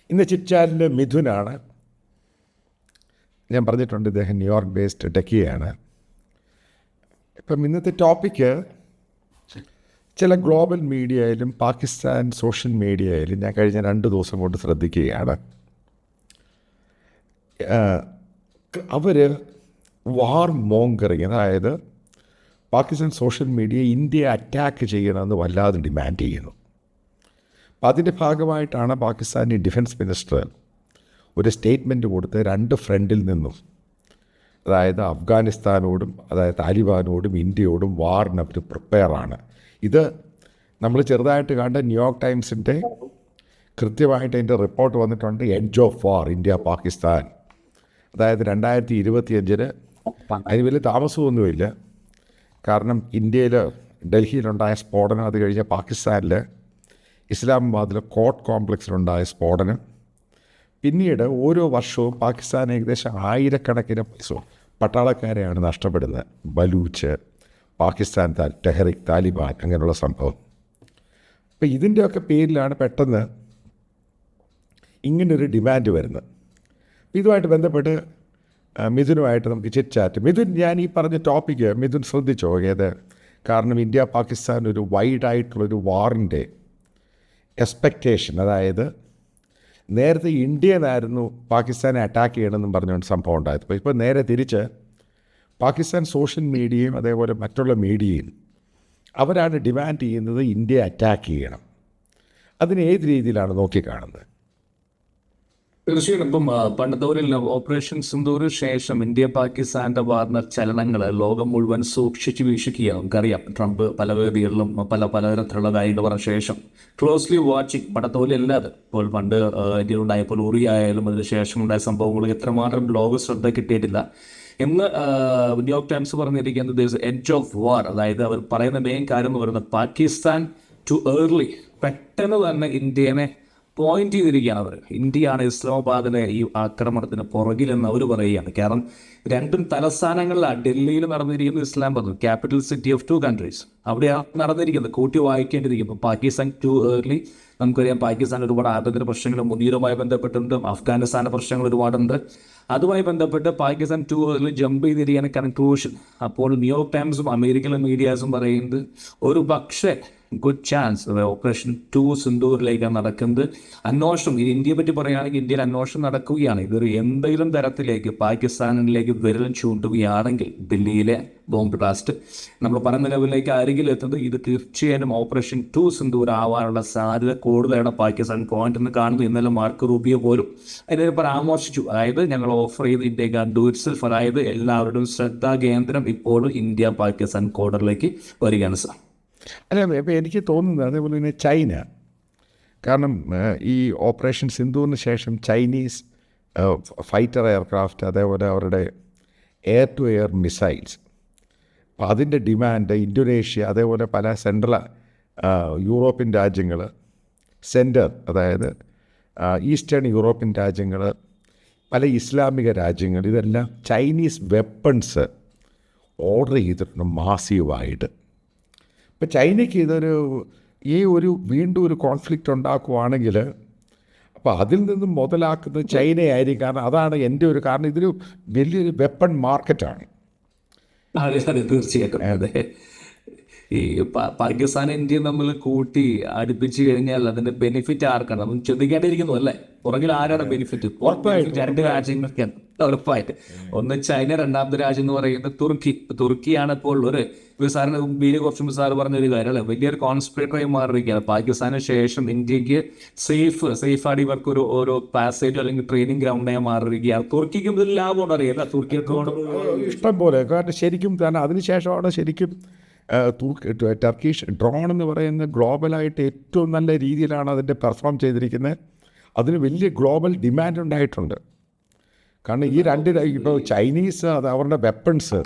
ഇന്ന് ചിറ്റ്ചാറ്റിൽ മിഥുനാണ്. ഞാൻ പറഞ്ഞിട്ടുണ്ട് ഇദ്ദേഹം ന്യൂയോർക്ക് ബേസ്ഡ് ടെക്കിയാണ്. ഇപ്പം ഇന്നത്തെ ടോപ്പിക്ക് ചില ഗ്ലോബൽ മീഡിയയിലും പാകിസ്ഥാൻ സോഷ്യൽ മീഡിയയിലും ഞാൻ കഴിഞ്ഞ 2 ദിവസം കൊണ്ട് ശ്രദ്ധിക്കുകയാണ്. അവർ വാർ മോങ്കറിങ്, അതായത് പാകിസ്ഥാൻ സോഷ്യൽ മീഡിയ ഇന്ത്യയെ അറ്റാക്ക് ചെയ്യണമെന്ന് വല്ലാതെ ഡിമാൻഡ് ചെയ്യുന്നു. അപ്പം അതിൻ്റെ ഭാഗമായിട്ടാണ് പാകിസ്ഥാനി ഡിഫൻസ് മിനിസ്റ്റർ ഒരു സ്റ്റേറ്റ്മെൻറ്റ് കൊടുത്ത് 2 ഫ്രണ്ടിൽ നിന്നും, അതായത് അഫ്ഗാനിസ്ഥാനോടും അതായത് താലിബാനോടും ഇന്ത്യയോടും വാറിന് അവർ പ്രിപ്പയറാണ്. ഇത് നമ്മൾ ചെറുതായിട്ട് കണ്ട ന്യൂയോർക്ക് ടൈംസിൻ്റെ കൃത്യമായിട്ട് അതിൻ്റെ റിപ്പോർട്ട് വന്നിട്ടുണ്ട്. Edge of war India Pakistan, അതായത് 2025 അതിന് വലിയ താമസമൊന്നുമില്ല. കാരണം ഇന്ത്യയിൽ ഡൽഹിയിലുണ്ടായ സ്ഫോടനം, അത് കഴിഞ്ഞ് പാകിസ്ഥാനിൽ ഇസ്ലാമാബാദിലെ കോർട്ട് കോംപ്ലക്സിലുണ്ടായ സ്ഫോടനം, പിന്നീട് ഓരോ വർഷവും പാകിസ്ഥാൻ ഏകദേശം 1000കണക്കിന് പട്ടാളക്കാരെയാണ് നഷ്ടപ്പെടുന്നത്. ബലൂച്ച്, പാകിസ്ഥാൻ ടെഹ്രിക്, താലിബാൻ, അങ്ങനെയുള്ള സംഭവം. അപ്പോൾ ഇതിൻ്റെയൊക്കെ പേരിലാണ് പെട്ടെന്ന് ഇങ്ങനൊരു ഡിമാൻഡ് വരുന്നത്. ഇതുമായിട്ട് ബന്ധപ്പെട്ട് മിഥുനുമായിട്ട് നമുക്ക് ചിറ്റ്ചാറ്റ്. മിഥുൻ, ഞാൻ ഈ പറഞ്ഞ ടോപ്പിക്ക് മിഥുൻ ശ്രദ്ധിച്ചോ? ഏത്? കാരണം ഇന്ത്യ പാകിസ്ഥാൻ ഒരു വൈഡായിട്ടുള്ളൊരു വാറിൻ്റെ എക്സ്പെക്റ്റേഷൻ, അതായത് നേരത്തെ ഇന്ത്യന്നായിരുന്നു പാകിസ്ഥാനെ അറ്റാക്ക് ചെയ്യണമെന്നും പറഞ്ഞുകൊണ്ട് സംഭവം ഉണ്ടായത്. ഇപ്പോൾ നേരെ തിരിച്ച് പാകിസ്ഥാൻ സോഷ്യൽ മീഡിയയും അതേപോലെ മറ്റുള്ള മീഡിയയും അവരാണ് ഡിമാൻഡ് ചെയ്യുന്നത് ഇന്ത്യയെ അറ്റാക്ക് ചെയ്യണം. അതിന് ഏത് രീതിയിലാണ് നോക്കിക്കാണുന്നത്? തീർച്ചയായിട്ടും ഇപ്പം പണ്ടത്തെ പോലെ ഓപ്പറേഷൻ സിന്ദൂറിന് ശേഷം ഇന്ത്യ പാകിസ്ഥാന്റെ വാർന്ന ചലനങ്ങൾ ലോകം മുഴുവൻ സൂക്ഷിച്ചു വീക്ഷിക്കുകയാണ്. നമുക്കറിയാം, ട്രംപ് പല വേദികളിലും പലതരത്തിലുള്ള കാര്യങ്ങൾ പറഞ്ഞ ശേഷം ക്ലോസ്ലി വാച്ചിങ്. പണ്ടത്തെ പോലെ അല്ലാതെ ഇപ്പോൾ പണ്ട് ഇന്ത്യയിലുണ്ടായപ്പോൾ ഉറി ആയാലും അതിന് ശേഷം ഉണ്ടായ സംഭവങ്ങൾ എത്രമാത്രം ലോക ശ്രദ്ധ കിട്ടിയിട്ടില്ല എന്ന് ന്യൂയോർക്ക് ടൈംസ് പറഞ്ഞിരിക്കുന്നത് എഡ്ജ് ഓഫ് വാർ. അതായത് അവർ പറയുന്ന മെയിൻ കാര്യം എന്ന് പറയുന്നത് പാകിസ്ഥാൻ ടു ഏർലി, പെട്ടെന്ന് തന്നെ ഇന്ത്യനെ പോയിന്റ് ചെയ്തിരിക്കുകയാണ് അവർ. ഇന്ത്യയാണ് ഇസ്ലാമാബാദിലെ ഈ ആക്രമണത്തിന് പുറകിലെന്ന് അവർ പറയുകയാണ്. കാരണം രണ്ടും തലസ്ഥാനങ്ങളിലാണ്. ഡൽഹിയിൽ നടന്നിരിക്കുന്നത് Islamabad, capital city of 2 countries. അവിടെയാണ് നടന്നിരിക്കുന്നത്. കൂട്ടി വായിക്കേണ്ടിയിരിക്കുന്നു. പാകിസ്ഥാൻ ടു ഏർലി, നമുക്കറിയാം പാകിസ്ഥാൻ ഒരുപാട് ആഭ്യന്തര പ്രശ്നങ്ങൾ മുനീറുമായി ബന്ധപ്പെട്ടുണ്ട്. അഫ്ഗാനിസ്ഥാൻ്റെ പ്രശ്നങ്ങൾ ഒരുപാടുണ്ട്. അതുമായി ബന്ധപ്പെട്ട് പാകിസ്ഥാൻ ടു ഏർലി ജമ്പ് ചെയ്തിരിക്കുകയാണ് കൺക്ലൂഷൻ. അപ്പോൾ ന്യൂയോർക്ക് ടൈംസും അമേരിക്കൻ മീഡിയാസും പറയുന്നത് ഒരു പക്ഷേ ഗുഡ് ചാൻസ് ഓപ്പറേഷൻ 2 സിന്ദൂറിലേക്കാണ് നടക്കുന്നത്. അന്വേഷണം ഇന്ത്യയെ പറ്റി പറയുകയാണെങ്കിൽ ഇന്ത്യയിൽ അന്വേഷണം നടക്കുകയാണ്. ഇതൊരു എന്തെങ്കിലും തരത്തിലേക്ക് പാകിസ്ഥാനിലേക്ക് വിരൽ ചൂണ്ടുകയാണെങ്കിൽ ഡൽഹിയിലെ ബോംബ് ബ്ലാസ്റ്റ് നമ്മൾ പറയുന്ന ലെവലിലേക്ക് ആരെങ്കിലും എത്തുന്നത്, ഇത് തീർച്ചയായും ഓപ്പറേഷൻ 2 സിന്ദൂർ ആവാനുള്ള സാധ്യത കൂടുതലാണ് പാകിസ്ഥാൻ പോയിന്റ് എന്ന് കാണുന്നു. ഇന്നലെ മാർക്ക് റൂബിയോ പോലും അതിനെ പരാമർശിച്ചു. അതായത് ഞങ്ങൾ ഓഫർ ചെയ്ത് ഇന്ത്യ ഡു ഇറ്റ് സെൽഫ്, അതായത് എല്ലാവരുടെയും ശ്രദ്ധാകേന്ദ്രം ഇപ്പോഴും ഇന്ത്യ പാകിസ്ഥാൻ കോർഡറിലേക്ക് വരികയാണ് സാർ. അല്ല, ഇപ്പോൾ എനിക്ക് തോന്നുന്നത് അതേപോലെ തന്നെ ചൈന, കാരണം ഈ ഓപ്പറേഷൻ സിന്ദൂറിന് ശേഷം ചൈനീസ് ഫൈറ്റർ എയർക്രാഫ്റ്റ്, അതേപോലെ അവരുടെ എയർ ടു എയർ മിസൈൽസ്, അപ്പോൾ അതിൻ്റെ ഡിമാൻഡ് ഇന്തോനേഷ്യ, അതേപോലെ പല സെൻട്രൽ യൂറോപ്യൻ രാജ്യങ്ങൾ, അതായത് ഈസ്റ്റേൺ യൂറോപ്യൻ രാജ്യങ്ങൾ, പല ഇസ്ലാമിക രാജ്യങ്ങൾ, ഇതെല്ലാം ചൈനീസ് വെപ്പൺസ് ഓർഡർ ചെയ്തിട്ടുണ്ട് മാസീവായിട്ട്. ഇപ്പോൾ ചൈനയ്ക്ക് വീണ്ടും ഒരു കോൺഫ്ലിക്റ്റ് ഉണ്ടാക്കുവാണെങ്കിൽ അപ്പോൾ അതിൽ നിന്നും മുതലാക്കുന്നത് ചൈനയായിരിക്കും. കാരണം അതാണ് എൻ്റെ ഒരു കാരണം. ഇതൊരു വലിയൊരു വെപ്പൺ മാർക്കറ്റാണ്. അതെ, തീർച്ചയായിട്ടും. അതെ, ഈ പാകിസ്ഥാൻ ഇന്ത്യ നമ്മൾ കൂട്ടി അടുപ്പിച്ച് കഴിഞ്ഞാൽ അതിന്റെ ബെനിഫിറ്റ് ആർക്കാണ് നമ്മൾ ചിന്തിക്കേണ്ടിയിരിക്കുന്നു, അല്ലേ? പുറകിൽ ആരാണ് ബെനിഫിറ്റ്? രണ്ട് രാജ്യങ്ങൾക്കാണ് ഉറപ്പായിട്ട്. ഒന്ന് ചൈന, രണ്ടാമത്തെ രാജ്യം എന്ന് പറയുന്നത് തുർക്കിയാണ്. ഇപ്പോൾ ഒരു സാറിന് മുമ്പിൽ കുറച്ച് മുമ്പ് സാറ് പറഞ്ഞൊരു കാര്യം, അല്ലേ, വലിയൊരു കോൺസ്പിറേറ്ററായി മാറിയിരിക്കുകയാണ്. പാകിസ്ഥാന് ശേഷം ഇന്ത്യക്ക് സേഫായിട്ട് ഇവർക്ക് ഒരു പാസേജ് അല്ലെങ്കിൽ ട്രെയിനിങ് ഗ്രൗണ്ടായി മാറിയിരിക്കുകയാണ്. തുർക്കിക്കും ഇതിൽ ലാഭം അറിയില്ല, തുർക്കിയൊക്കെ ഇഷ്ടം പോലെ. കാരണം ശരിക്കും തന്നെ അതിനുശേഷമാണ് ശരിക്കും ടർക്കിഷ് ഡ്രോൺ എന്ന് പറയുന്ന ഗ്ലോബലായിട്ട് ഏറ്റവും നല്ല രീതിയിലാണ് അതിൻ്റെ പെർഫോം ചെയ്തിരിക്കുന്നത്. അതിന് വലിയ ഗ്ലോബൽ ഡിമാൻഡ് ഉണ്ടായിട്ടുണ്ട്. കാരണം ഈ ഇപ്പോൾ ചൈനീസ് അത് അവരുടെ വെപ്പൺസ്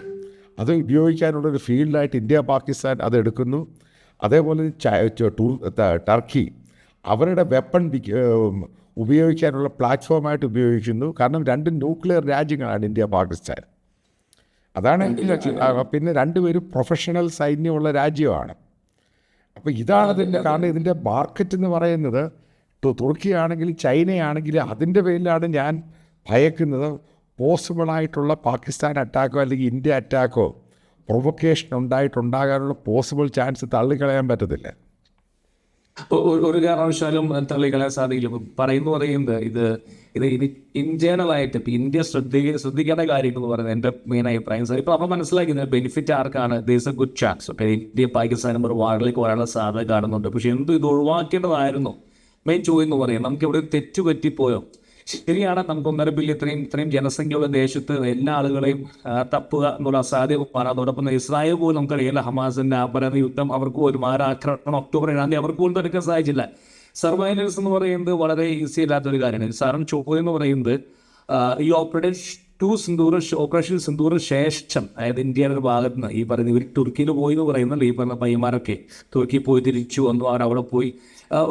അത് ഉപയോഗിക്കാനുള്ളൊരു ഫീൽഡായിട്ട് ഇന്ത്യ പാകിസ്ഥാൻ അതെടുക്കുന്നു. അതേപോലെ ടർക്കി അവരുടെ വെപ്പൺ ഉപയോഗിക്കാനുള്ള പ്ലാറ്റ്ഫോമായിട്ട് ഉപയോഗിക്കുന്നു. കാരണം 2 ന്യൂക്ലിയർ രാജ്യങ്ങളാണ് ഇന്ത്യ പാകിസ്ഥാൻ. അതാണ്. പിന്നെ 2 പേരും പ്രൊഫഷണൽ സൈന്യമുള്ള രാജ്യമാണ്. അപ്പോൾ ഇതാണ് അതിൻ്റെ കാരണം. ഇതിൻ്റെ മാർക്കറ്റ് എന്ന് പറയുന്നത് തുർക്കിയാണെങ്കിലും ചൈനയാണെങ്കിലും അതിൻ്റെ പേരിലാണ് ഞാൻ ഭയക്കുന്നത്. പോസിബിളായിട്ടുള്ള പാകിസ്ഥാൻ അറ്റാക്കോ അല്ലെങ്കിൽ ഇന്ത്യ അറ്റാക്കോ പ്രൊവൊക്കേഷൻ ഉണ്ടാകാനുള്ള പോസിബിൾ ചാൻസ് തള്ളിക്കളയാൻ പറ്റത്തില്ല. ഒരു കാരണവശാലും തള്ളിക്കളയാൻ സാധിക്കില്ല. പറയുന്നത് ഇത് ഇന്റേണലായിട്ട് ഇപ്പം ഇന്ത്യ ശ്രദ്ധിക്കേണ്ട കാര്യങ്ങൾ എന്ന് പറയുന്നത് എൻ്റെ മെയിൻ അഭിപ്രായം സാർ. ഇപ്പം നമ്മൾ മനസ്സിലാക്കുന്നത് ബെനിഫിറ്റ് ആർക്കാണ്? There's A good chance. ഇപ്പം ഇന്ത്യ പാകിസ്ഥാനും ഒരു വാറിലേക്ക് വരാനുള്ള സാധ്യത കാണുന്നുണ്ട്. പക്ഷെ ഇത് ഒഴിവാക്കേണ്ടതായിരുന്നു മെയിൻ ചോദ്യം എന്ന് പറയാം. നമുക്ക് ഇവിടെ തെറ്റ് പറ്റിപ്പോയോ? ശരിയാണ്, നമുക്ക് 1.5 ബില്യൺ ഇത്രയും ജനസംഖ്യയുള്ള ദേശത്ത് എല്ലാ ആളുകളെയും തപ്പുക എന്നുള്ള അസാധ്യമാണ്. അതോടൊപ്പം ഇസ്രായേൽ പോലും നമുക്കറിയില്ല, ഹമാസിന്റെ അപരാധ യുദ്ധം അവർക്ക് ഒരു ആക്രമണം ഒക്ടോബർ 7 അവർക്ക് പോലും തടുക്കാൻ സാധിച്ചില്ല. സർവൈലൻസ് എന്ന് പറയുന്നത് വളരെ ഈസി അല്ലാത്തൊരു കാര്യമാണ്. സാറിന് ചോദ്യം എന്ന് പറയുന്നത് ഈ ഓപ്പറേഷൻ സിന്ദൂറിന് ശേഷം, അതായത് ഇന്ത്യയുടെ ഒരു ഭാഗത്ത് നിന്ന് ഈ പറയുന്ന ഇവർ തുർക്കിയിൽ പോയി എന്ന് പറയുന്നുണ്ട്. ഈ പറഞ്ഞ പയ്യന്മാരൊക്കെ തുർക്കിയിൽ പോയി തിരിച്ചു വന്നു, അവരവിടെ പോയി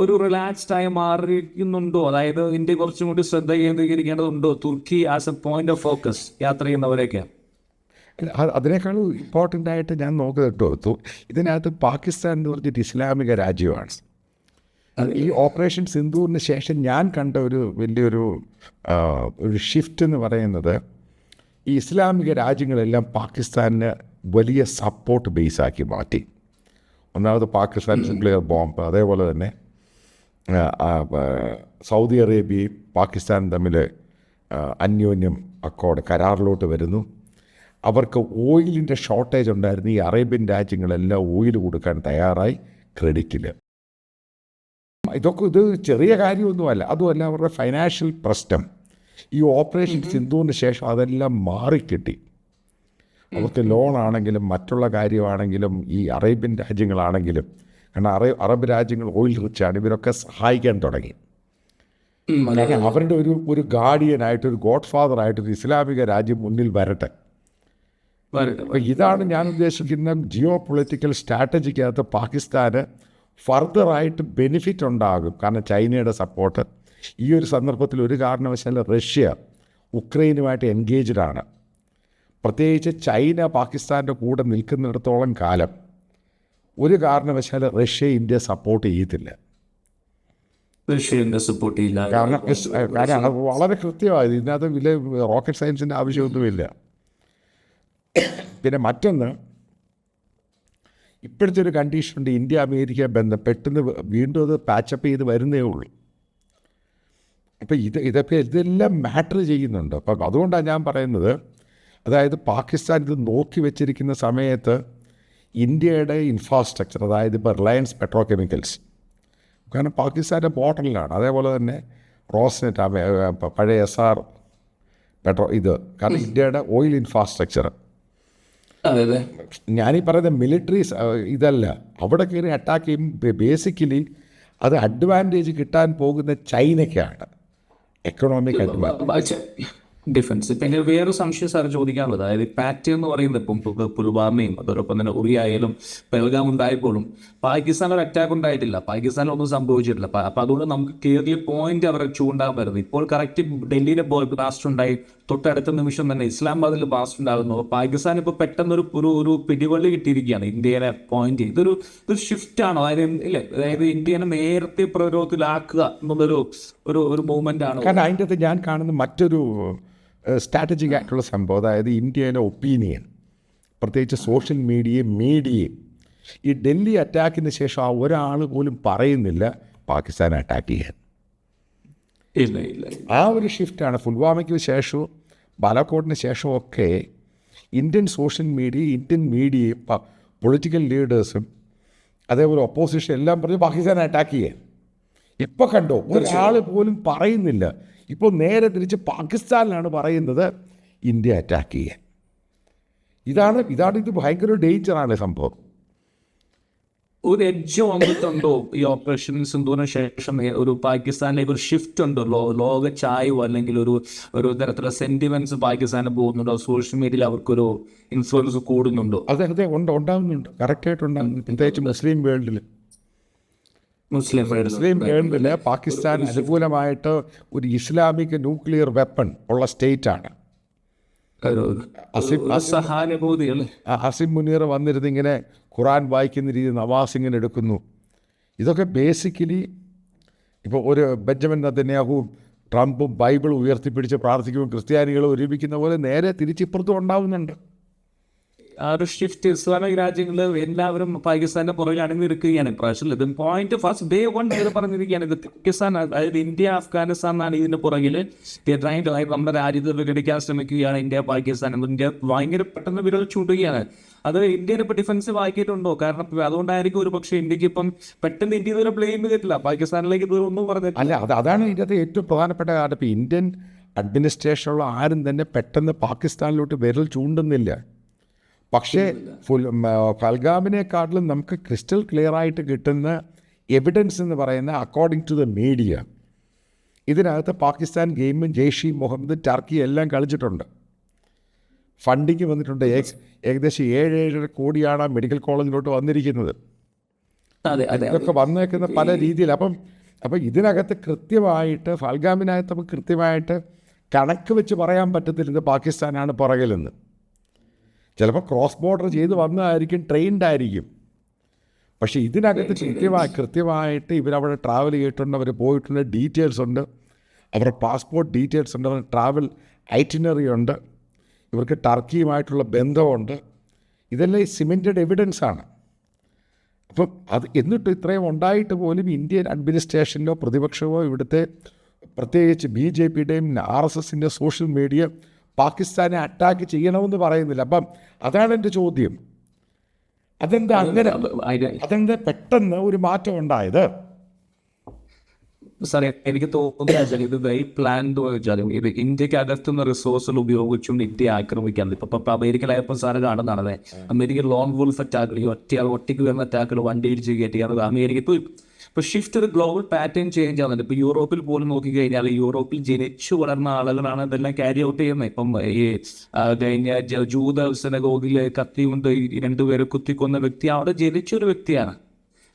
ഒരു റിലാക്സ്ഡ് ആയി മാറിയിരിക്കുന്നുണ്ടോ? അതായത് ഇന്ത്യ കുറച്ചും കൂടി ശ്രദ്ധ കേന്ദ്രീകരിക്കേണ്ടതുണ്ടോ തുർക്കി as a point of focus യാത്ര ചെയ്യുന്നവരെയൊക്കെ? അതിനേക്കാളും ഇമ്പോർട്ടൻ്റ് ആയിട്ട് ഞാൻ നോക്കുന്നത് കേട്ടോ, ഇതിനകത്ത് പാകിസ്ഥാൻ എന്ന് പറഞ്ഞിട്ട് ഇസ്ലാമിക രാജ്യമാണ്. ഈ ഓപ്പറേഷൻ സിന്ദൂറിന് ശേഷം ഞാൻ കണ്ട വലിയൊരു ഷിഫ്റ്റ് എന്ന് പറയുന്നത്, ഈ ഇസ്ലാമിക രാജ്യങ്ങളെല്ലാം പാകിസ്ഥാനിന് വലിയ സപ്പോർട്ട് ബേസാക്കി മാറ്റി. ഒന്നാമത് പാകിസ്ഥാൻ ന്യൂക്ലിയർ ബോംബ്, അതേപോലെ തന്നെ സൗദി അറേബ്യയും പാകിസ്ഥാനും തമ്മിൽ അന്യോന്യം കരാറിലോട്ട് വരുന്നു. അവർക്ക് ഓയിലിൻ്റെ ഷോർട്ടേജ് ഉണ്ടായിരുന്നു. ഈ അറേബ്യൻ രാജ്യങ്ങളെല്ലാം ഓയിൽ കൊടുക്കാൻ തയ്യാറായി ക്രെഡിറ്റിൽ. ഇത് ചെറിയ കാര്യമൊന്നുമല്ല. അതുമല്ല, അവരുടെ ഫൈനാൻഷ്യൽ പ്രശ്നം ഈ ഓപ്പറേഷൻ സിന്ധുവിന് ശേഷം അതെല്ലാം മാറിക്കിട്ടി. അവർക്ക് ലോണാണെങ്കിലും മറ്റുള്ള കാര്യമാണെങ്കിലും ഈ അറേബ്യൻ രാജ്യങ്ങളാണെങ്കിലും, കാരണം അറബ് രാജ്യങ്ങൾ ഓയിൽ റിച്ചാണ്, ഇവരൊക്കെ സഹായിക്കാൻ തുടങ്ങി. കാരണം അവരുടെ ഒരു ഗാർഡിയനായിട്ട്, ഒരു ഗോഡ് ഫാദറായിട്ടൊരു ഇസ്ലാമിക രാജ്യം മുന്നിൽ വരട്ടെ. അപ്പോൾ ഇതാണ് ഞാൻ ഉദ്ദേശിക്കുന്ന ജിയോ പൊളിറ്റിക്കൽ സ്ട്രാറ്റജിക്കകത്ത് പാകിസ്ഥാന് ഫർദറായിട്ട് ബെനിഫിറ്റ് ഉണ്ടാകും. കാരണം ചൈനയുടെ സപ്പോർട്ട് ഈ ഒരു സന്ദർഭത്തിൽ ഒരു കാരണവശാലും റഷ്യ ഉക്രൈനുമായിട്ട് എൻഗേജ്ഡ് ആണ്. പ്രത്യേകിച്ച് ചൈന പാകിസ്ഥാൻ്റെ കൂടെ നിൽക്കുന്നിടത്തോളം കാലം ഒരു കാരണവശാലും റഷ്യ ഇന്ത്യ സപ്പോർട്ട് ചെയ്യത്തില്ല. കാരണം അത് വളരെ കൃത്യമായി, ഇതിനകത്ത് വലിയ റോക്കറ്റ് സയൻസിൻ്റെ ആവശ്യമൊന്നുമില്ല. പിന്നെ മറ്റൊന്ന്, ഇപ്പോഴത്തെ ഒരു കണ്ടീഷനുണ്ട്, ഇന്ത്യ അമേരിക്ക ബന്ധം പെട്ടെന്ന് വീണ്ടും അത് പാച്ചപ്പ് ചെയ്ത് വരുന്നേ ഉള്ളൂ. അപ്പോൾ ഇതെല്ലാം മാറ്റർ ചെയ്യുന്നുണ്ട്. അപ്പം അതുകൊണ്ടാണ് ഞാൻ പറയുന്നത്, അതായത് പാകിസ്ഥാൻ ഇത് നോക്കി വെച്ചിരിക്കുന്ന സമയത്ത് ഇന്ത്യയുടെ ഇൻഫ്രാസ്ട്രക്ചർ, അതായത് ഇപ്പോൾ റിലയൻസ് പെട്രോ കെമിക്കൽസ്, കാരണം പാകിസ്ഥാൻ്റെ ബോട്ടലിലാണ്, അതേപോലെ തന്നെ റോസ്നെറ്റ്, പഴയ SR പെട്രോ, കാരണം ഇന്ത്യയുടെ ഓയിൽ ഇൻഫ്രാസ്ട്രക്ചർ. ഞാനീ പറയുന്ന മിലിറ്ററി ഇതല്ല, അവിടെ കയറി അറ്റാക്ക് ചെയ്യും. ബേസിക്കലി അത് അഡ്വാൻറ്റേജ് കിട്ടാൻ പോകുന്ന ചൈനയ്ക്കാണ്, എക്കണോമിക് അഡ്വാൻറ്റേജ്. ഡിഫൻസ്. പിന്നെ വേറൊരു സംശയം സാർ ചോദിക്കാനുള്ളത്, അതായത് പാറ്റേൺ എന്ന് പറയുന്നത് ഇപ്പം പുൽവാമയും അതോടൊപ്പം തന്നെ ഉറി ആയാലും പെഹൽഗാം ഉണ്ടായപ്പോഴും പാകിസ്ഥാൻ ഒരു അറ്റാക്ക് ഉണ്ടായിട്ടില്ല, പാകിസ്ഥാനിലൊന്നും സംഭവിച്ചിട്ടില്ല. അപ്പം അതുകൊണ്ട് നമുക്ക് ക്ലിയർലി പോയിന്റ് അവർ ചൂണ്ടാൻ വരുന്നത്. ഇപ്പോൾ കറക്റ്റ് ഡൽഹിയിലെ ബ്ലാസ്റ്റ് ഉണ്ടായി, തൊട്ടടുത്ത നിമിഷം തന്നെ ഇസ്ലാമാബാദിൽ ബ്ലാസ്റ്റ് ഉണ്ടാകുന്നു. പാകിസ്ഥാൻ ഇപ്പോൾ പെട്ടെന്നൊരു ഒരു പിടിവള്ളി കിട്ടിയിരിക്കുകയാണ് ഇന്ത്യയുടെ പോയിന്റ്. ഇതൊരു ഷിഫ്റ്റ് ആണോ? അതായത് ഇന്ത്യനെ നേരത്തെ പ്രതിരോധത്തിലാക്കുക എന്നുള്ളൊരു ഒരു മൂവ്മെന്റ് ആണ്. കാരണം അതിൻ്റെ അകത്ത് ഞാൻ കാണുന്ന മറ്റൊരു സ്ട്രാറ്റജിക് ആയിട്ടുള്ള സംഭവം, അതായത് ഇന്ത്യയിലെ ഒപ്പീനിയൻ, പ്രത്യേകിച്ച് സോഷ്യൽ മീഡിയയും ഈ ഡൽഹി അറ്റാക്കിന് ശേഷം ഒരാൾ പോലും പറയുന്നില്ല പാകിസ്ഥാനെ അറ്റാക്ക് ചെയ്യാൻ. ഇല്ല. ആ ഒരു ഷിഫ്റ്റാണ്. പുൽവാമയ്ക്ക് ശേഷവും ബാലാക്കോട്ടിന് ശേഷമൊക്കെ ഇന്ത്യൻ സോഷ്യൽ ഇന്ത്യൻ മീഡിയയും പൊളിറ്റിക്കൽ ലീഡേഴ്സും അതേപോലെ ഒപ്പോസിഷൻ എല്ലാം പറഞ്ഞ് പാകിസ്ഥാനെ അറ്റാക്ക് ചെയ്യാൻ. ഇപ്പോൾ കണ്ടോ, ഒരാൾ പോലും പറയുന്നില്ല. ഇപ്പോൾ നേരെ തിരിച്ച് പാകിസ്ഥാനിലാണ് പറയുന്നത് ഇന്ത്യ അറ്റാക്ക് ചെയ്യാൻ. ഇത് ഭയങ്കര ഡേഞ്ചറാണ് സംഭവം. ഒരു എഡ്ജ് വന്നിട്ടുണ്ടോ ഈ ഓപ്പറേഷൻ സിന്ധുവിന് ശേഷം? ഒരു പാകിസ്ഥാനിലേക്ക് ഒരു ഷിഫ്റ്റ് ഉണ്ടോ? ലോക ചായവോ അല്ലെങ്കിൽ ഒരു തരത്തിലുള്ള സെന്റിമെന്റ്സ് പാകിസ്ഥാന് പോകുന്നുണ്ടോ? സോഷ്യൽ മീഡിയയിൽ അവർക്കൊരു ഇൻഫ്ലുവൻസ് കൂടുന്നുണ്ടോ? അതെ ഉണ്ടാകുന്നുണ്ട്, കറക്റ്റായിട്ട് ഉണ്ടാകുന്നുണ്ട്. പ്രത്യേകിച്ച് മുസ്ലിം വേൾഡിൽ പാകിസ്ഥാൻ അനുകൂലമായിട്ട് ഒരു ഇസ്ലാമിക് ന്യൂക്ലിയർ വെപ്പൺ ഉള്ള സ്റ്റേറ്റാണ്. അസിം മുനീർ വന്നിരുന്ന് ഇങ്ങനെ ഖുറാൻ വായിക്കുന്ന രീതി നവാസ് ഇങ്ങനെ എടുക്കുന്നു. ഇതൊക്കെ ബേസിക്കലി ഇപ്പോൾ ഒരു ബെഞ്ചമിൻ നെതന്യാഹുവും ട്രംപും ബൈബിൾ ഉയർത്തിപ്പിടിച്ച് പ്രാർത്ഥിക്കുകയും ക്രിസ്ത്യാനികളും ഒരുമിക്കുന്ന പോലെ നേരെ തിരിച്ചിപ്പുറത്തും ഉണ്ടാവുന്നുണ്ട്. ആ ഒരു ഷിഫ്റ്റ് ഇസ്ലാമിക് രാജ്യങ്ങളിൽ എല്ലാവരും പാകിസ്ഥാന്റെ പുറകെ അണിനിരക്കുകയാണ് ഇപ്രാവശ്യം. ഇത് പോയിന്റ് ഫസ്റ്റ് ഡേ വൺ പറഞ്ഞിരിക്കുകയാണ്. ഇത് പാകിസ്ഥാൻ, അതായത് ഇന്ത്യ അഫ്ഗാനിസ്ഥാൻ എന്നാണ് ഇതിന്റെ പുറകിൽ നമ്മുടെ രാജ്യത്ത് വിഘടിക്കാൻ ശ്രമിക്കുകയാണ് ഇന്ത്യ പാകിസ്ഥാൻ. ഇന്ത്യ ഭയങ്കര പെട്ടെന്ന് വിരൽ ചൂണ്ടുകയാണ്. അത് ഇന്ത്യനെ ഇപ്പൊ ഡിഫൻസീവ് ആക്കിയിട്ടുണ്ടോ? കാരണം അതുകൊണ്ടായിരിക്കും ഒരു പക്ഷേ ഇന്ത്യക്ക് ഇപ്പം പെട്ടെന്ന് ഇന്ത്യ ഇതുവരെ ബ്ലെയിം ചെയ്തിട്ടില്ല, പാകിസ്ഥാനിലേക്ക് ഇതുവരെ ഒന്നും പറഞ്ഞിട്ടില്ല. അല്ല, അതാണ് ഇതിനകത്ത് ഏറ്റവും പ്രധാനപ്പെട്ട കാര്യം. ഇപ്പോൾ ഇന്ത്യൻ അഡ്മിനിസ്ട്രേഷനുള്ള ആരും തന്നെ പെട്ടെന്ന് പാകിസ്ഥാനിലോട്ട് വിരൽ ചൂണ്ടുന്നില്ല. പക്ഷേ ഫൽഗാമിനെക്കാട്ടിലും നമുക്ക് ക്രിസ്റ്റൽ ക്ലിയർ ആയിട്ട് കിട്ടുന്ന എവിഡൻസ് എന്ന് പറയുന്ന അക്കോർഡിംഗ് ടു ദ മീഡിയ, ഇതിനകത്ത് പാകിസ്ഥാൻ ഗെയിമും ജെയ്ഷ് ഇ മുഹമ്മദ് ടർക്കി എല്ലാം കളിച്ചിട്ടുണ്ട്. ഫണ്ടിങ് വന്നിട്ടുണ്ട്. ഏകദേശം 7-7.5 കോടിയാണ് മെഡിക്കൽ കോളേജിലോട്ട് വന്നിരിക്കുന്നത്. ഇതൊക്കെ വന്നേക്കുന്ന പല രീതിയിൽ. അപ്പം ഇതിനകത്ത് കൃത്യമായിട്ട് ഫൽഗാമിനകത്ത് നമുക്ക് കൃത്യമായിട്ട് കണക്ക് വെച്ച് പറയാൻ പറ്റത്തില്ല ഇത് പാകിസ്ഥാനാണ് പുറകിലെന്ന്. ചിലപ്പോൾ ക്രോസ് ബോർഡർ ചെയ്ത് വന്നതായിരിക്കും, ട്രെയിൻഡ് ആയിരിക്കും. പക്ഷേ ഇതിനകത്ത് കൃത്യമായിട്ട് ഇവരവിടെ ട്രാവൽ ചെയ്തിട്ടുണ്ട്, അവർ പോയിട്ടുണ്ട്, ഡീറ്റെയിൽസ് ഉണ്ട്, അവരുടെ പാസ്പോർട്ട് ഡീറ്റെയിൽസ് ഉണ്ട്, അവരുടെ ട്രാവൽ ഐറ്റിനറി ഉണ്ട്, ഇവർക്ക് ടർക്കിയുമായിട്ടുള്ള ബന്ധമുണ്ട്. ഇതെല്ലാം ഈ സിമെൻറ്റഡ് എവിഡൻസാണ്. അപ്പം അത് എന്നിട്ട് ഇത്രയും ഉണ്ടായിട്ട് പോലും ഇന്ത്യൻ അഡ്മിനിസ്ട്രേഷനിലോ പ്രതിപക്ഷമോ ഇവിടുത്തെ പ്രത്യേകിച്ച് BJPയുടെയും RSSൻ്റെ സോഷ്യൽ മീഡിയ പാകിസ്ഥാനെ അറ്റാക്ക് ചെയ്യണമെന്ന് പറയുന്നില്ല. അപ്പം അതാണ് എൻ്റെ ചോദ്യം. അതെന്താ പെട്ടെന്ന് ഒരു മാറ്റം ഉണ്ടായത്? സാറേ, എനിക്ക് തോന്നുന്നത് ഇത് വെൽ പ്ലാൻഡ് വെച്ചാലും ഇത് ഇന്ത്യക്ക് അകത്തുന്ന റിസോഴ്സുകൾ ഉപയോഗിച്ചും ഇന്ത്യ ആക്രമിക്കാൻ ഇപ്പൊ അമേരിക്കയിലായപ്പോൾ സാറ് കാണുന്നതാണ്. അമേരിക്ക ലോൺ വോൾഫ് അറ്റാക്കുകൾ, ഒറ്റയ്ക്ക് വരുന്ന അറ്റാക്കുകൾ വണ്ടിയിടിച്ച് കയറ്റിയാണ് അമേരിക്ക ഇപ്പോൾ ഷിഫ്റ്റ് ഒരു ഗ്ലോബൽ പാറ്റേൺ ചേഞ്ച് ആവുന്നുണ്ട്. ഇപ്പോൾ യൂറോപ്പിൽ പോലും നോക്കിക്കഴിഞ്ഞാൽ യൂറോപ്പിൽ ജനിച്ചു വളർന്ന ആളുകളാണ് ഇതെല്ലാം ക്യാരി ഔട്ട് ചെയ്യുന്നത്. ഇപ്പം ഈ കഴിഞ്ഞ ജൂത സിനഗോഗിലെ കത്തി കൊണ്ട് 2 പേരെ കുത്തിക്കൊന്ന വ്യക്തി അവിടെ ജനിച്ചൊരു വ്യക്തിയാണ്.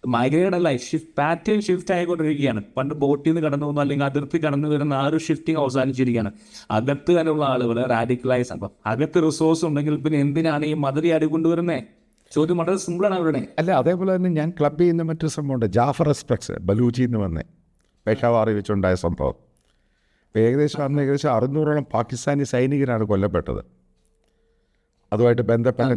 മൈഗ്രേഡ് ലൈഫ് പാറ്റേൺ ഷിഫ്റ്റ് ആയിക്കൊണ്ടിരിക്കുകയാണ്. പണ്ട് ബോട്ടിൽ നിന്ന് കടന്നു പോകുന്നു അല്ലെങ്കിൽ അതിർത്തി കടന്നു വരുന്ന ആ ഒരു ഷിഫ്റ്റിംഗ് അവസാനിച്ചിരിക്കുകയാണ്. അകത്ത് തന്നെയുള്ള ആളുകൾ റാഡിക്കലൈസ്. അപ്പം അകത്ത് റിസോഴ്സ് ഉണ്ടെങ്കിൽ പിന്നെ എന്തിനാണ് ഈ മതിരി അടികൊണ്ടുവരുന്നത്? ചോദ്യം വളരെ സിമ്പിളാണ് അവരുടെ. അല്ല, അതേപോലെ തന്നെ ഞാൻ ക്ലബ് ചെയ്യുന്ന മറ്റൊരു സംഭവമുണ്ട്, ജാഫർ എക്സ്പ്രസ് ബലൂച്ചിയിൽ നിന്ന് വന്നേ പേഷാവാറി വെച്ചുണ്ടായ സംഭവം. അപ്പോൾ ഏകദേശം 600ഓളം പാകിസ്ഥാനി സൈനികരാണ് കൊല്ലപ്പെട്ടത്. അതുമായിട്ട് ബന്ധപ്പെട്ട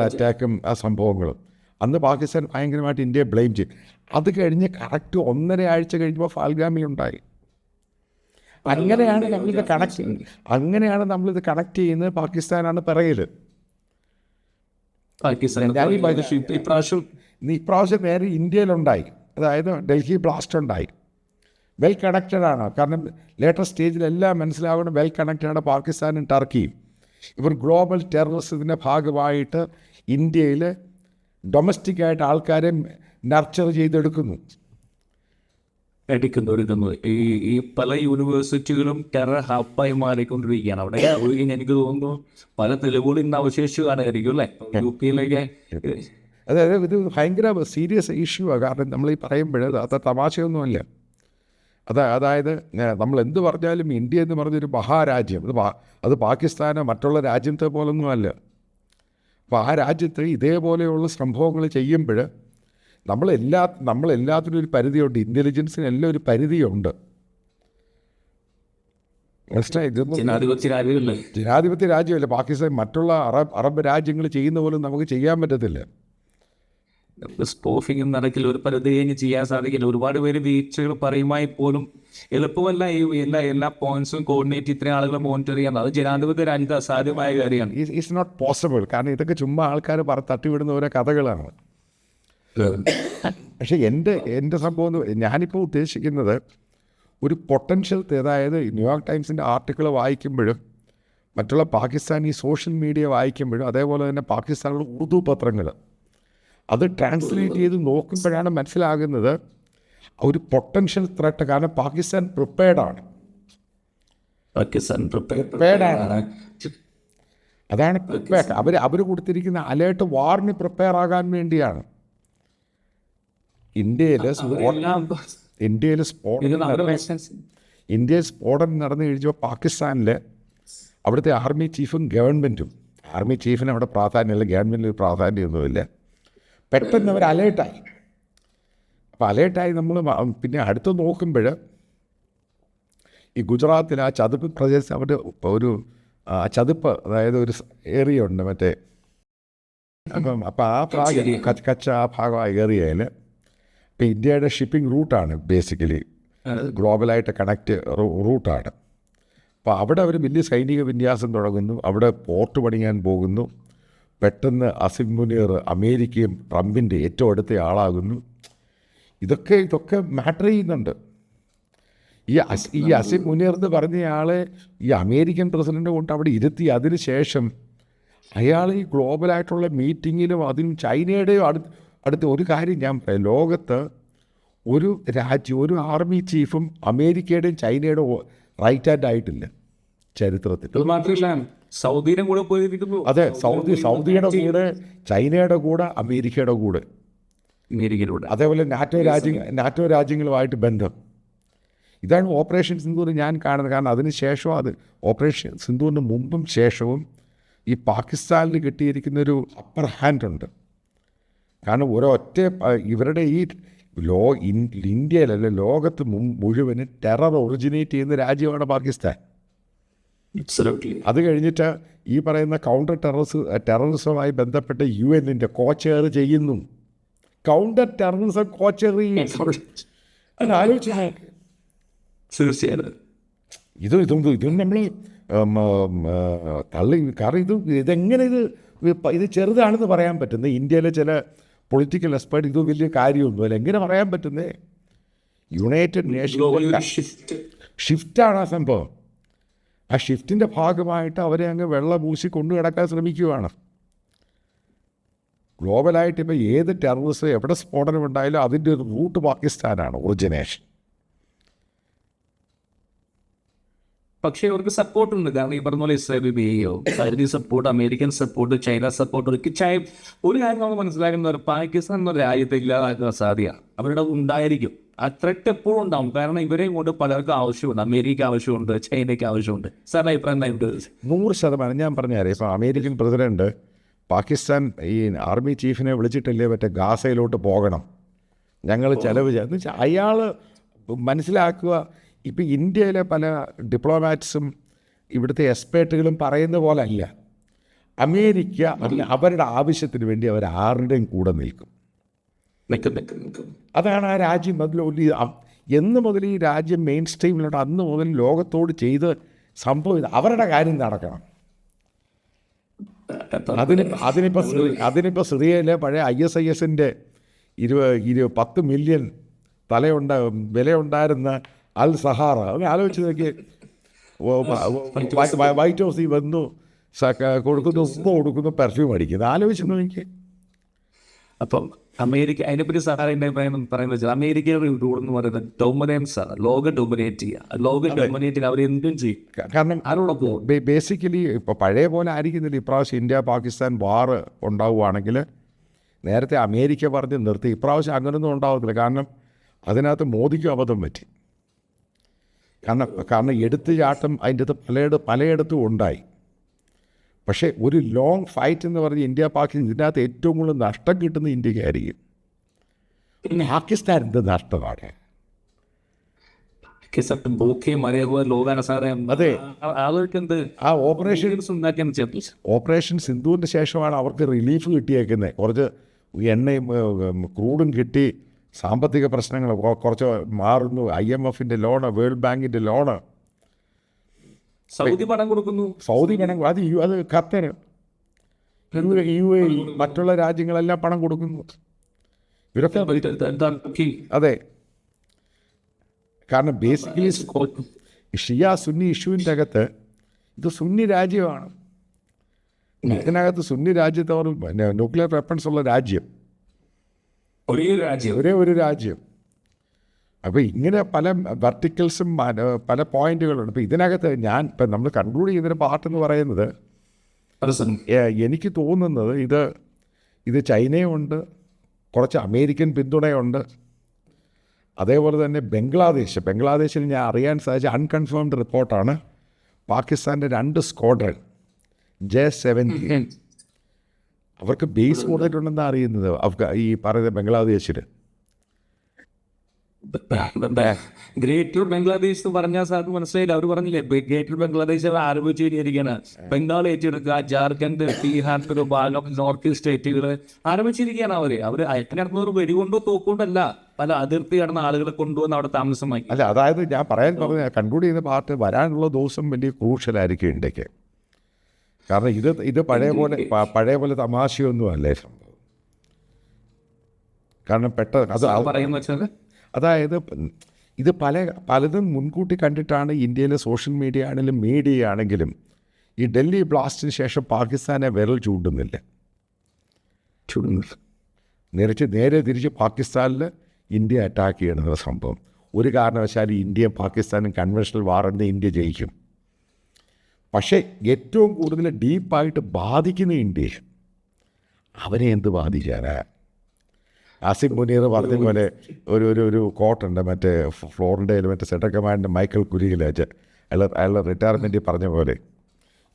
അറ്റാക്കും ആ സംഭവങ്ങളും. അന്ന് പാകിസ്ഥാൻ ഭയങ്കരമായിട്ട് ഇന്ത്യയെ ബ്ലെയിം ചെയ്യും. അത് കഴിഞ്ഞ് കറക്റ്റ് 1.5 ആഴ്ച കഴിഞ്ഞപ്പോൾ ഫാൽഗാമിലുണ്ടായി. അങ്ങനെയാണ് നമ്മളിത് കണക്ട് ചെയ്യുന്നത്. പാകിസ്ഥാനാണ് പിറകിൽ. ഇപ്രാവശ്യം നേരെ ഇന്ത്യയിലുണ്ടായി. അതായത് ഡൽഹി ബ്ലാസ്റ്റ് ഉണ്ടായി. വെൽ കണക്റ്റഡ് ആണ്. കാരണം ലേറ്റസ്റ്റ് സ്റ്റേജിലെല്ലാം മനസ്സിലാവുന്ന വെൽ കണക്റ്റഡ് പാകിസ്ഥാനും ടർക്കിയും. ഇവർ ഗ്ലോബൽ ടെററിസത്തിൻ്റെ ഭാഗമായിട്ട് ഇന്ത്യയിൽ ഡൊമസ്റ്റിക്കായിട്ട് ആൾക്കാരെ നർച്ചർ ചെയ്തെടുക്കുന്നു. ഈ പല യൂണിവേഴ്സിറ്റികളും ടെറർ ഹബ്ബായി മാറിക്കൊണ്ടിരിക്കുകയാണ്. അവിടെ എനിക്ക് തോന്നുന്നു പല തെളിവുകളും ഇന്ന് അവശേഷിക്കുകയായിരിക്കും അല്ലേ UP-യിലേക്ക്. അതായത് ഇത് ഭയങ്കര സീരിയസ് ഇഷ്യൂ ആണ്. കാരണം നമ്മൾ ഈ പറയുമ്പോൾ അത് തമാശയൊന്നുമല്ല. അതായത് നമ്മൾ എന്ത് പറഞ്ഞാലും ഇന്ത്യ എന്ന് പറഞ്ഞൊരു മഹാരാജ്യം, അത് പാകിസ്ഥാനോ മറ്റുള്ള രാജ്യത്തെ പോലൊന്നും അല്ല. അപ്പോൾ ആ രാജ്യത്ത് ഇതേപോലെയുള്ള സംഭവങ്ങൾ ചെയ്യുമ്പോൾ നമ്മളെല്ലാത്തിനും ഒരു പരിധിയുണ്ട്. ഇൻ്റലിജൻസിന് എല്ലാം ഒരു പരിധിയുണ്ട്. മനസ്സിലായി? ജനാധിപത്യ രാജ്യമല്ല പാകിസ്ഥാൻ. മറ്റുള്ള അറബ് രാജ്യങ്ങൾ ചെയ്യുന്ന പോലും നമുക്ക് ചെയ്യാൻ പറ്റത്തില്ല. സ്പോഫിംഗ് നടക്കില്ല, ഒരു പരിധി കഴിഞ്ഞ് ചെയ്യാൻ സാധിക്കില്ല. ഒരുപാട് പേര് വീഴ്ചകൾ പറയുമായി പോലും എളുപ്പമല്ല ഈ എല്ലാ പോയിന്റ്സും കോർഡിനേറ്റ് ഇത്രയും ആളുകളെ മോണിറ്റർ ചെയ്യാൻ. അത് ജനാധിപത്യ രാജ്യത്ത് അസാധ്യമായ കാര്യമാണ്. It's not possible. കാരണം ഇതൊക്കെ ചുമ്മാ ആൾക്കാർ തട്ടിവിടുന്ന ഓരോ കഥകളാണ്. പക്ഷേ എൻ്റെ സംഭവം ഞാനിപ്പോൾ ഉദ്ദേശിക്കുന്നത് ഒരു പൊട്ടൻഷ്യൽ, അതായത് ന്യൂയോർക്ക് ടൈംസിൻ്റെ ആർട്ടിക്കിൾ വായിക്കുമ്പോഴും മറ്റുള്ള പാകിസ്ഥാനി സോഷ്യൽ മീഡിയ വായിക്കുമ്പോഴും അതേപോലെ തന്നെ പാകിസ്ഥാനിലുള്ള ഉറുദു പത്രങ്ങൾ അത് ട്രാൻസ്ലേറ്റ് ചെയ്ത് നോക്കുമ്പോഴാണ് മനസ്സിലാകുന്നത് ഒരു പൊട്ടൻഷ്യൽ ത്രെട്ട്. കാരണം പാകിസ്ഥാൻ പ്രിപ്പയർഡാണ്. അതാണ് പ്രിപ്പയർ. അവർ കൊടുത്തിരിക്കുന്ന അലേർട്ട് വാറിന് പ്രിപ്പയർ ആകാൻ വേണ്ടിയാണ്. ഇന്ത്യയിൽ സ്ഫോടനം നടന്നു കഴിഞ്ഞപ്പോൾ പാകിസ്ഥാനിൽ അവിടുത്തെ ആർമി ചീഫും ഗവൺമെൻറ്റും, ആർമി ചീഫിന് അവിടെ പ്രാധാന്യമില്ല, ഗവൺമെൻറ്റിന് പ്രാധാന്യമൊന്നുമില്ല, പെട്ടെന്ന് അവർ അലേർട്ടായി. അപ്പോൾ അലേർട്ടായി നമ്മൾ പിന്നെ അടുത്ത് നോക്കുമ്പോൾ ഈ ഗുജറാത്തിൽ ആ ചതുപ്പ് പ്രദേശം അവർ ഒരു ചതുപ്പ്, അതായത് ഒരു ഏരിയ ഉണ്ട് മറ്റേ, അപ്പം ആ ഭാഗം കച്ച ആ ഭാഗം ആ ഏരിയയിൽ ഇപ്പം ഇന്ത്യയുടെ ഷിപ്പിംഗ് റൂട്ടാണ് ബേസിക്കലി, ഗ്ലോബലായിട്ട് കണക്റ്റ് റൂട്ടാണ്. അപ്പോൾ അവിടെ അവർ വലിയ സൈനിക വിന്യാസം തുടങ്ങുന്നു, അവിടെ പോർട്ട് പണിയാൻ പോകുന്നു. പെട്ടെന്ന് അസിം മുനീർ അമേരിക്കയും ട്രംപിൻ്റെ ഏറ്റവും അടുത്ത ആളാകുന്നു. ഇതൊക്കെ മാറ്റർ ചെയ്യുന്നുണ്ട്. ഈ അസിം മുനീർ എന്ന് പറഞ്ഞയാളെ ഈ അമേരിക്കൻ പ്രസിഡൻ്റ് കൊണ്ട് അവിടെ ഇരുത്തി, അതിന് ശേഷം അയാൾ ഈ ഗ്ലോബലായിട്ടുള്ള മീറ്റിങ്ങിലും അതിനും ചൈനയുടെയും അടുത്ത ഒരു കാര്യം ഞാൻ പറയാം, ലോകത്ത് ഒരു രാജ്യം, ഒരു ആർമി ചീഫും അമേരിക്കയുടെയും ചൈനയുടെയും റൈറ്റ് ഹാൻഡ് ആയിട്ടില്ല ചരിത്രത്തിൽ. അത് മാത്രമല്ല സൗദിയുടെ കൂടെ പോയിരിക്കുന്നു. അതെ, സൗദിയുടെ കൂടെ, ചൈനയുടെ കൂടെ, അമേരിക്കയുടെ കൂടെ, അമേരിക്കയിലൂടെ, അതേപോലെ നാറ്റോ രാജ്യങ്ങളുമായിട്ട് ബന്ധം. ഇതാണ് ഓപ്പറേഷൻ സിന്ദൂർ ഞാൻ കാണുന്നത്. കാരണം അതിന് ശേഷം, അത് ഓപ്പറേഷൻ സിന്ദൂറിന് മുമ്പും ശേഷവും ഈ പാകിസ്ഥാനിൽ കിട്ടിയിരിക്കുന്നൊരു അപ്പർ ഹാൻഡ് ഉണ്ട്. കാരണം ഒരൊറ്റ ഇവരുടെ ഈ ഇന്ത്യയിലല്ല, ലോകത്ത് മുഴുവന് ടെറർ ഒറിജിനേറ്റ് ചെയ്യുന്ന രാജ്യമാണ് പാകിസ്ഥാൻ. അത് കഴിഞ്ഞിട്ട് ഈ പറയുന്ന കൗണ്ടർ ടെററിസവുമായി ബന്ധപ്പെട്ട് UN കോച്ചെയർ ചെയ്യുന്നു. കൗണ്ടർ ടെററിസം കോച്ചെയർ ആലോചിച്ച ഇതും നമ്മൾ തള്ളി. കാരണം ഇതെങ്ങനെ ഇത് ചെറുതാണെന്ന് പറയാൻ പറ്റുന്നത്? ഇന്ത്യയിലെ ചില പൊളിറ്റിക്കൽ എക്സ്പേർട്ട് ഇത് വലിയ കാര്യമൊന്നുമല്ല, എങ്ങനെ പറയാൻ പറ്റുന്നത്? യുണൈറ്റഡ് നേഷൻസ് ഷിഫ്റ്റാണ് ആ സംഭവം. ആ ഷിഫ്റ്റിൻ്റെ ഭാഗമായിട്ട് അവരെ അങ്ങ് വെള്ളം പൂശി കൊണ്ടു കിടക്കാൻ ശ്രമിക്കുകയാണ്. ഗ്ലോബലായിട്ട് ഇപ്പോൾ ഏത് ടെററിസം എവിടെ സ്ഫോടനം ഉണ്ടായാലും അതിൻ്റെ ഒരു റൂട്ട് പാകിസ്ഥാനാണ്, ഒറിജിനേഷൻ. പക്ഷേ അവർക്ക് സപ്പോർട്ടുണ്ട്. കാരണം ഈ പറഞ്ഞ പോലെ ഇസ്രായേലിയോ Saudi support, American support, China support, ഒരു കാര്യം നമ്മൾ മനസ്സിലാക്കുന്ന, പാകിസ്ഥാൻ എന്ന രാജ്യത്തെ ഇല്ലാതാക്കുന്ന സാധ്യത അവരുടെ ഉണ്ടായിരിക്കും. ആ ത്രെറ്റ് എപ്പോഴും ഉണ്ടാവും. കാരണം ഇവരെയും കൊണ്ട് പലർക്കും ആവശ്യമുണ്ട്. അമേരിക്ക ആവശ്യമുണ്ട്, ചൈനയ്ക്ക് ആവശ്യമുണ്ട്. സാറിൻ്റെ അഭിപ്രായം എന്താ? 100% ഞാൻ പറഞ്ഞുതരാം. ഇപ്പോൾ അമേരിക്കൻ പ്രസിഡന്റ് പാകിസ്ഥാൻ ഈ ആർമി ചീഫിനെ വിളിച്ചിട്ടില്ലേ മറ്റേ ഗാസയിലോട്ട് പോകണം, ഞങ്ങൾ ചെലവ് എന്ന് വെച്ചാൽ അയാൾ മനസ്സിലാക്കുക. ഇപ്പം ഇന്ത്യയിലെ പല ഡിപ്ലോമാറ്റ്സും ഇവിടുത്തെ എക്സ്പേർട്ടുകളും പറയുന്ന പോലെ അല്ല. അമേരിക്ക അവരുടെ ആവശ്യത്തിന് വേണ്ടി അവർ ആരുടെയും കൂടെ നിൽക്കും. അതാണ് ആ രാജ്യം. എന്ന് മുതൽ ഈ രാജ്യം മെയിൻ സ്ട്രീമിലോട്ട് അന്ന് മുതൽ ലോകത്തോട് ചെയ്ത് സംഭവം അവരുടെ കാര്യം നടക്കണം. അതിനിപ്പോൾ സിറിയയിലെ പഴയ ISISൻ്റെ 10 മില്യൺ വിലയുണ്ടായിരുന്ന അൽ സഹാറ, അത് ആലോചിച്ച് നോക്കി. വൈറ്റ് ഹൗസിൽ വന്നു കൊടുക്കുന്നു, ഉപ്പ് കൊടുക്കുന്നു, പെർഫ്യൂം അടിക്കുന്നു. ആലോചിച്ച് നോക്കി. അപ്പം അമേരിക്ക അതിനെപ്പറ്റി സഹായം പറയുന്നത് വെച്ചാൽ അമേരിക്കയുടെ റൂൾ എന്ന് പറയുന്നത് ഡൊമിനൻസ് ആണ്. ലോകം ഡൊമിനേറ്റ് ചെയ്യുക, ലോകം ഡൊമിനേറ്റ് ചെയ്യുക, അവരെന്തും ചെയ്യും. കാരണം ബേസിക്കലി ഇപ്പോൾ പഴയ പോലെ ആയിരിക്കുന്നില്ല. ഇപ്രാവശ്യം ഇന്ത്യ പാകിസ്ഥാൻ വാർ ഉണ്ടാവുകയാണെങ്കിൽ നേരത്തെ അമേരിക്ക പറഞ്ഞ് നിർത്തി. ഇപ്രാവശ്യം അങ്ങനെയൊന്നും ഉണ്ടാവത്തില്ല. കാരണം അതിനകത്ത് മോദിക്കും അബദ്ധം പറ്റി. കാരണം എടുത്തുചാട്ടം അതിൻ്റെ അകത്ത് പലയിടത്തും ഉണ്ടായി. പക്ഷേ ഒരു ലോങ് ഫൈറ്റ് എന്ന് പറഞ്ഞ് ഇന്ത്യ പാകിസ്ഥാൻ, ഇതിനകത്ത് ഏറ്റവും കൂടുതൽ നഷ്ടം കിട്ടുന്ന ഇന്ത്യക്കായിരിക്കും. പാകിസ്ഥാൻ എന്ത് നഷ്ടമാണ്? അതെ, ആ ഓപ്പറേഷൻ സിന്ധുവിൻ്റെ ശേഷമാണ് അവർക്ക് റിലീഫ് കിട്ടിയേക്കുന്നത്. കുറച്ച് എണ്ണയും ക്രൂഡും കിട്ടി, സാമ്പത്തിക പ്രശ്നങ്ങൾ കുറച്ച് മാറുന്നു. IMFൻ്റെ ലോണ്, വേൾഡ് ബാങ്കിൻ്റെ ലോണ്, സൗദി പണം കൊടുക്കുന്നു. അത് ഖത്തർ, UAE, മറ്റുള്ള രാജ്യങ്ങളെല്ലാം പണം കൊടുക്കുന്നു. ഇവരൊക്കെ അതെ. കാരണം ബേസിക്കലി ഷിയ സുന്നി ഇഷ്യൂവിൻ്റെ അകത്ത് ഇത് സുന്നി രാജ്യമാണ്. ഇതിനകത്ത് സുന്നി രാജ്യത്ത് അവർ ന്യൂക്ലിയർ വെപ്പൺസ് ഉള്ള രാജ്യം, ഒരേ ഒരു രാജ്യം. അപ്പോൾ ഇങ്ങനെ പല വെർട്ടിക്കൽസും പല പോയിന്റുകളുണ്ട്. ഇപ്പോൾ ഇതിനകത്ത് ഇപ്പം നമ്മൾ കൺക്ലൂഡ് ചെയ്തൊരു പാർട്ടെന്ന് പറയുന്നത്, എനിക്ക് തോന്നുന്നത് ഇത് ചൈനയുണ്ട്, കുറച്ച് അമേരിക്കൻ പിന്തുണയുണ്ട്, അതേപോലെ തന്നെ ബംഗ്ലാദേശിൽ ഞാൻ അറിയാൻ സാധിച്ച അൺകൺഫേംഡ് റിപ്പോർട്ടാണ്, പാകിസ്ഥാൻ്റെ 2 സ്ക്വാഡ്രൺ J-70 അവർക്ക് ബേസ് കൊടുത്തിട്ടുണ്ടെന്നാണ് അറിയുന്നത് ഈ പറയുന്ന ബംഗ്ലാദേശിൽ. ഗ്രേറ്റർ ബംഗ്ലാദേശ് എന്ന് പറഞ്ഞാൽ സാറിന് മനസ്സിലായില്ല. അവർ പറഞ്ഞില്ലേ ഗ്രേറ്റർ ബംഗ്ലാദേശ് ആരംഭിച്ചു കഴിഞ്ഞിരിക്കുകയാണ്. ബംഗാൾ ഏറ്റെടുക്കുക, ജാർഖണ്ഡ്, ബീഹാർ, ഒരു ഭാഗം നോർത്ത് ഈസ്റ്റ് സ്റ്റേറ്റുകൾ ആരംഭിച്ചിരിക്കുകയാണ്. അവർ അയക്കിനടന്നവർ വെടികൊണ്ടോ തോക്കൊണ്ടല്ല, പല അതിർത്തി കടന്ന ആളുകളെ കൊണ്ടുവന്ന് അവിടെ താമസമാക്കി. അല്ല, അതായത് ഞാൻ പറഞ്ഞ കൺക്ലൂഡ് ചെയ്യുന്ന പാർട്ട് വരാനുള്ള ദിവസം വലിയ ക്രൂഷ്യലായിരിക്കും ഇന്ത്യക്ക്. കാരണം ഇത് പഴയ പോലെ തമാശയൊന്നും അല്ലേ സംഭവം. കാരണം പറയുന്ന വെച്ചാൽ അതായത് ഇത് പലതും മുൻകൂട്ടി കണ്ടിട്ടാണ് ഇന്ത്യയിലെ സോഷ്യൽ മീഡിയ ആണെങ്കിലും ഈ ഡൽഹി ബ്ലാസ്റ്റിന് ശേഷം പാകിസ്ഥാനെ വിരൽ ചൂണ്ടുന്നില്ല. നേരെ തിരിച്ച് പാകിസ്ഥാനിൽ ഇന്ത്യ അറ്റാക്ക് ചെയ്യണമെന്ന സംഭവം. ഒരു കാരണവശാലും ഇന്ത്യയും പാകിസ്ഥാനും കൺവെൻഷണൽ വാറെന്ന് ഇന്ത്യ ജയിക്കും. പക്ഷേ ഏറ്റവും കൂടുതൽ ഡീപ്പായിട്ട് ബാധിക്കുന്ന ഇന്ത്യ. അവനെ എന്ത് ബാധിക്കാനാ? ആസിഫ് മുനീർ പറഞ്ഞ പോലെ ഒരു കോട്ടുണ്ട്, മറ്റേ ഫ്ലോറിഡയിൽ മറ്റേ സെൻട്രൽ കമാൻഡ് മൈക്കൽ കുരിയിലാച്ച് അയാളുടെ റിട്ടയർമെൻറ്റിൽ പറഞ്ഞ പോലെ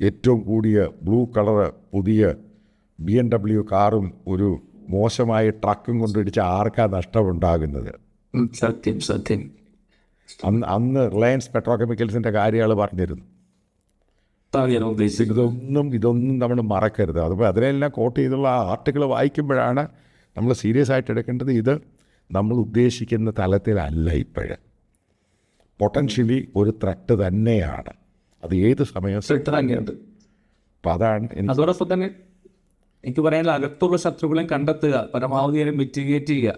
ഏറ്റവും കൂടിയ ബ്ലൂ കളർ പുതിയ BMW കാറും ഒരു മോശമായ ട്രക്കും കൊണ്ടിടിച്ച ആർക്കാ നഷ്ടമുണ്ടാകുന്നത്? സത്യം. അന്ന് റിലയൻസ് പെട്രോകെമിക്കൽസിൻ്റെ കാര്യം അയാൾ പറഞ്ഞിരുന്നു. ഇതൊന്നും നമ്മൾ മറക്കരുത്. അതുപോലെ അതിനെല്ലാം കോട്ട് ചെയ്തുള്ള ആർട്ടിക്കിൾ വായിക്കുമ്പോഴാണ് നമ്മൾ സീരിയസ് ആയിട്ട് എടുക്കേണ്ടത്. ഇത് നമ്മൾ ഉദ്ദേശിക്കുന്ന തലത്തിലല്ല ഇപ്പോഴ്. പൊട്ടൻഷ്യലി ഒരു ത്രെറ്റ് തന്നെയാണ് അത് ഏത് സമയവും. അപ്പം അതാണ് അതോടൊപ്പം തന്നെ എനിക്ക് പറയാനുള്ള അകത്തുള്ള ശത്രുക്കളെ കണ്ടെത്തുക, പരമാവധി മിറ്റിഗേറ്റ് ചെയ്യുക.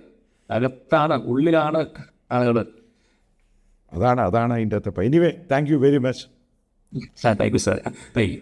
അകത്താണ്, ഉള്ളിലാണ് ആളുകൾ. അതാണ് അതിൻ്റെ അകത്ത്. Anyway, thank you very much. Thank you sir. Thank you.